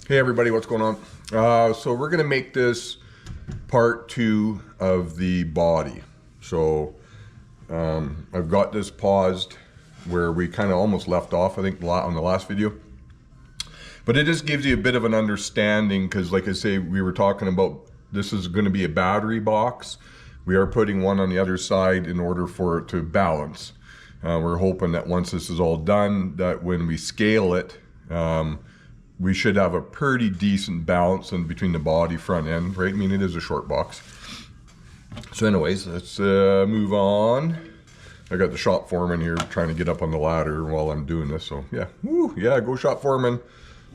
Hey everybody, what's going on? So we're gonna make this part 2 of the body. So I've got this paused where we kind of almost left off, I think, on the last video. But it just gives you a bit of an understanding because, like I say, we were talking about this is going to be a battery box. We are putting one on the other side in order for it to balance. We're hoping that once this is all done, that when we scale it, we should have a pretty decent balance in between the body front end, right? I mean, it is a short box. So anyways, let's move on. I got the shop foreman here trying to get up on the ladder while I'm doing this. So yeah, woo, yeah, go shop foreman.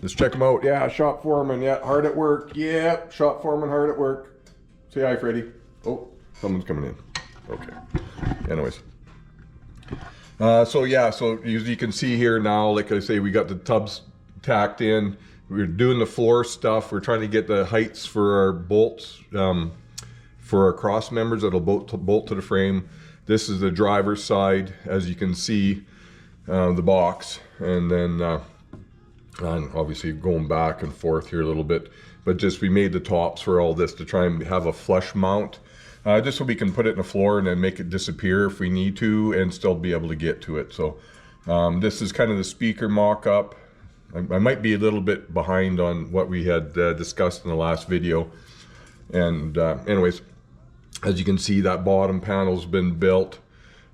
Let's check him out. Yeah, shop foreman. Yeah, hard at work. Yeah, shop foreman, hard at work. Say hi, Freddie. Oh, someone's coming in. Okay. Anyways. So yeah, so as you can see here now, like I say, we got the tubs tacked in. We're doing the floor stuff. We're trying to get the heights for our bolts, for our cross members that'll bolt to the frame. This is the driver's side, as you can see, the box, and then and obviously going back and forth here a little bit. But just we made the tops for all this to try and have a flush mount, just so we can put it in the floor and then make it disappear if we need to, and still be able to get to it. So this is kind of the speaker mock-up. I might be a little bit behind on what we had discussed in the last video. And anyways, as you can see, that bottom panel's been built.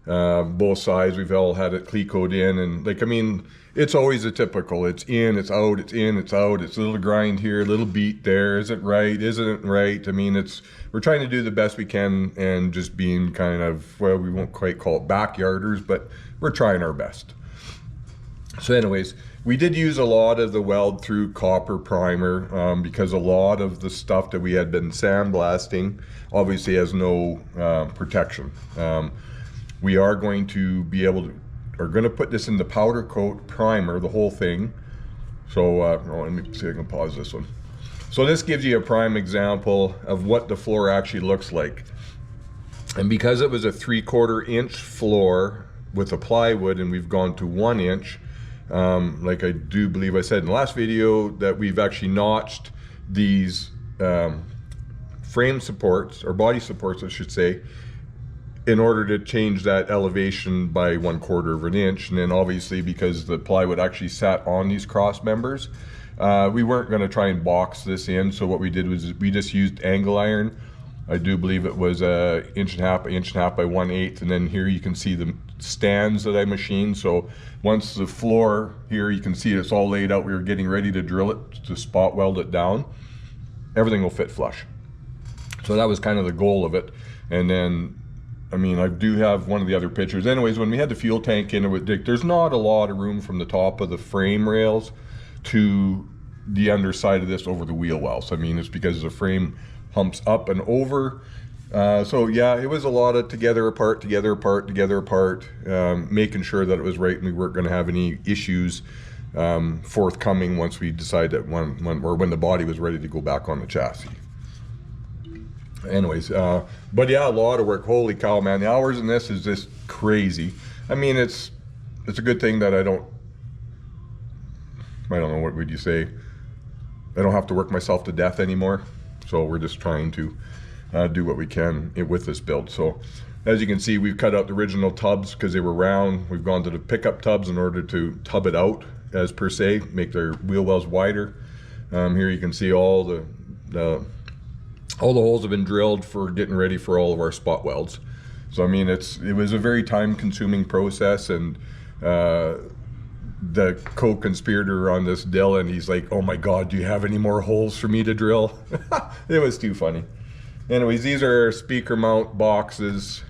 Both sides, we've all had it clecoed in. And like, I mean, it's always a typical. It's in, it's out, it's in, it's out. It's a little grind here, a little beat there. Is it right? Isn't it right? I mean, we're trying to do the best we can and just being kind of, well, we won't quite call it backyarders, but we're trying our best. So anyways, we did use a lot of the weld through copper primer because a lot of the stuff that we had been sandblasting obviously has no protection. We are going to be able to, are going to put this in the powder coat primer, the whole thing. So let me see if I can pause this one. So this gives you a prime example of what the floor actually looks like. And because it was a 3/4 inch floor with a plywood and we've gone to 1 inch, like I do believe I said in the last video, that we've actually notched these frame supports, or body supports I should say, in order to change that elevation by 1/4 of an inch. And then obviously, because the plywood actually sat on these cross members, we weren't going to try and box this in. So what we did was we just used angle iron. I do believe it was a 1.5 inch by 1/8. And then here you can see the stands that I machined. So once the floor here, you can see it's all laid out. We were getting ready to drill it, to spot weld it down. Everything will fit flush. So that was kind of the goal of it. And then, I mean, I do have one of the other pictures. Anyways, when we had the fuel tank in it with Dick, there's not a lot of room from the top of the frame rails to the underside of this over the wheel wells. I mean, it's because the frame humps up and over. So yeah, it was a lot of together apart, making sure that it was right and we weren't going to have any issues forthcoming once we decided that when the body was ready to go back on the chassis. Anyways, but yeah, a lot of work. Holy cow, man! The hours in this is just crazy. I mean, it's a good thing that I don't know, what would you say? I don't have to work myself to death anymore. So we're just trying to do what we can with this build. So as you can see, we've cut out the original tubs because they were round. We've gone to the pickup tubs in order to tub it out, as per se, make their wheel wells wider. Here you can see all the holes have been drilled for getting ready for all of our spot welds. So I mean, it was a very time-consuming process, and the co-conspirator on this, Dylan, he's like, "Oh my God, do you have any more holes for me to drill?" It was too funny. Anyways, these are speaker mount boxes.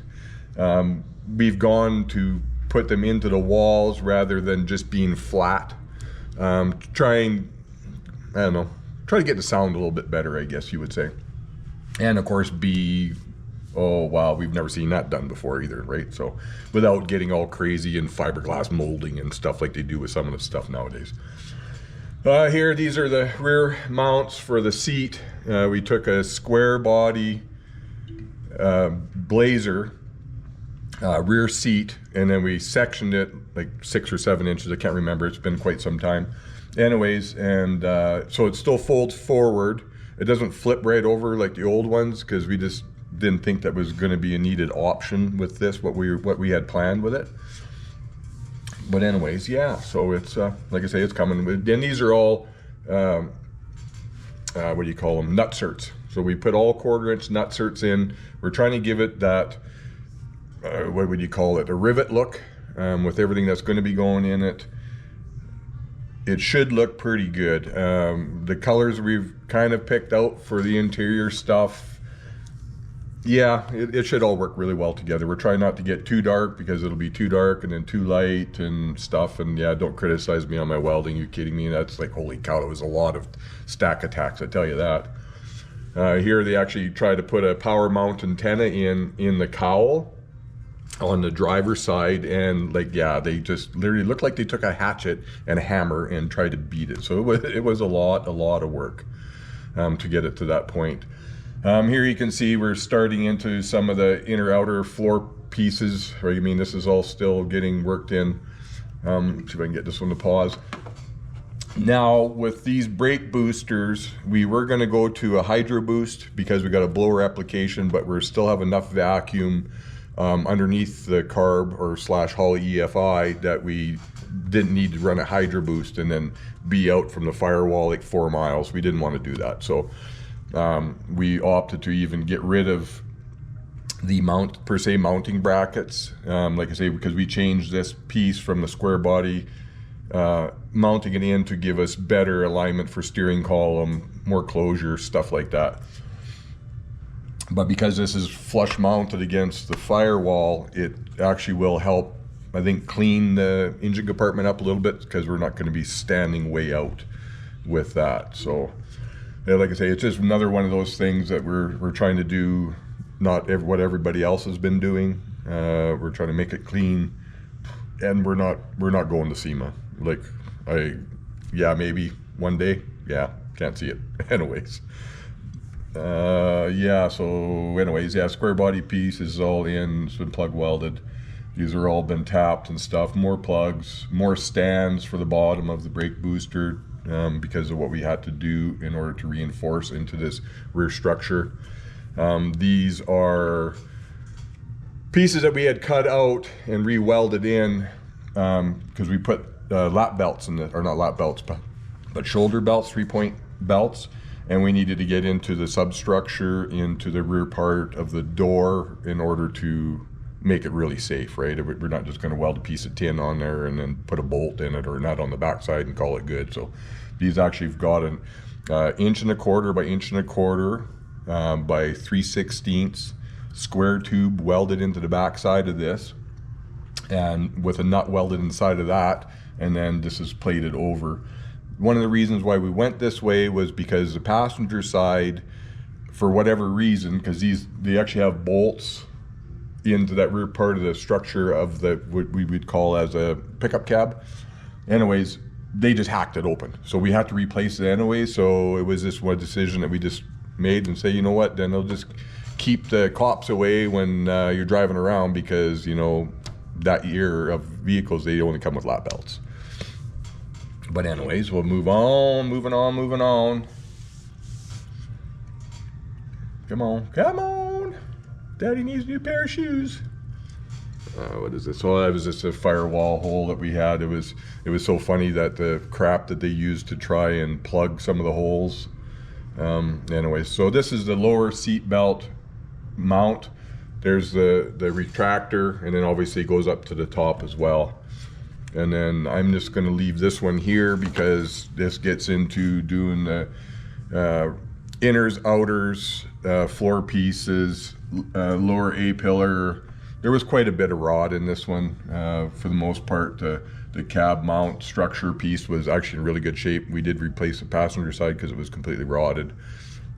We've gone to put them into the walls rather than just being flat. Try to get the sound a little bit better, I guess you would say. And of course, oh wow, we've never seen that done before either, right? So without getting all crazy in fiberglass molding and stuff like they do with some of the stuff nowadays. Here, these are the rear mounts for the seat. We took a square body Blazer rear seat, and then we sectioned it like 6 or 7 inches. I can't remember, it's been quite some time. anyways, and so it still folds forward. It doesn't flip right over like the old ones, because we just didn't think that was going to be a needed option with this, what we had planned with it. But anyways, yeah, so it's like I say, it's coming. And these are all what do you call them, nutserts. So we put all 1/4" nutserts in. We're trying to give it that what would you call it, a rivet look, with everything that's going to be going in it. It should look pretty good. The colors we've kind of picked out for the interior stuff, yeah, it should all work really well together. We're trying not to get too dark, because it'll be too dark and then too light and stuff. And yeah, don't criticize me on my welding. You kidding me? That's like, holy cow, it was a lot of stack attacks, I tell you that. Here they actually try to put a power mount antenna in the cowl on the driver's side, and like, yeah, they just literally looked like they took a hatchet and a hammer and tried to beat it. So it was a lot of work to get it to that point. Here you can see we're starting into some of the inner outer floor pieces, or you mean this is all still getting worked in. See if I can get this one to pause. Now with these brake boosters, we were going to go to a hydro boost because we got a blower application, but we still have enough vacuum underneath the carb or / Holley EFI that we didn't need to run a hydro boost and then be out from the firewall like 4 miles. We didn't want to do that, so we opted to even get rid of the mounting brackets, like I say, because we changed this piece from the square body, mounting it in to give us better alignment for steering column, more closure, stuff like that. But because this is flush mounted against the firewall, it actually will help, I think, clean the engine compartment up a little bit, because we're not going to be standing way out with that. So yeah, like I say, it's just another one of those things that we're trying to do, not what everybody else has been doing. We're trying to make it clean, and we're not going to SEMA. Like, yeah, maybe one day. Yeah, can't see it. Anyways. Yeah, so anyways, yeah, square body piece is all in. It's been plug welded. These are all been tapped and stuff. More plugs, more stands for the bottom of the brake booster, because of what we had to do in order to reinforce into this rear structure. These are pieces that we had cut out and re-welded in, because we put lap belts in or not lap belts, but shoulder belts, 3-point belts. And we needed to get into the substructure, into the rear part of the door, in order to make it really safe, right? We're not just going to weld a piece of tin on there and then put a bolt in it or nut on the backside and call it good. So these actually have got an 1.25" by 1.25" by 3/16 square tube welded into the backside of this, and with a nut welded inside of that, and then this is plated over. One of the reasons why we went this way was because the passenger side, for whatever reason, because they actually have bolts into that rear part of the structure of what we would call as a pickup cab. Anyways, they just hacked it open, so we had to replace it anyway. So it was this one decision that we just made and say, you know what, then they'll just keep the cops away when you're driving around, because you know that year of vehicles, they only come with lap belts. But anyways, we'll moving on. Come on. Daddy needs a new pair of shoes. What is this? Well, that was just a firewall hole that we had. It was so funny that the crap that they used to try and plug some of the holes. Anyways, so this is the lower seat belt mount. There's the retractor, and then obviously it goes up to the top as well. And then I'm just going to leave this one here, because this gets into doing the inners, outers, floor pieces, lower A-pillar. There was quite a bit of rod in this one. For the most part, the cab mount structure piece was actually in really good shape. We did replace the passenger side because it was completely rotted.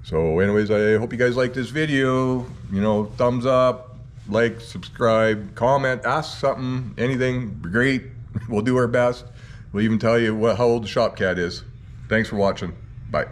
So anyways, I hope you guys liked this video. You know, thumbs up, like, subscribe, comment, ask something, anything, great. We'll do our best. We'll even tell you how old the shop cat is. Thanks for watching. Bye.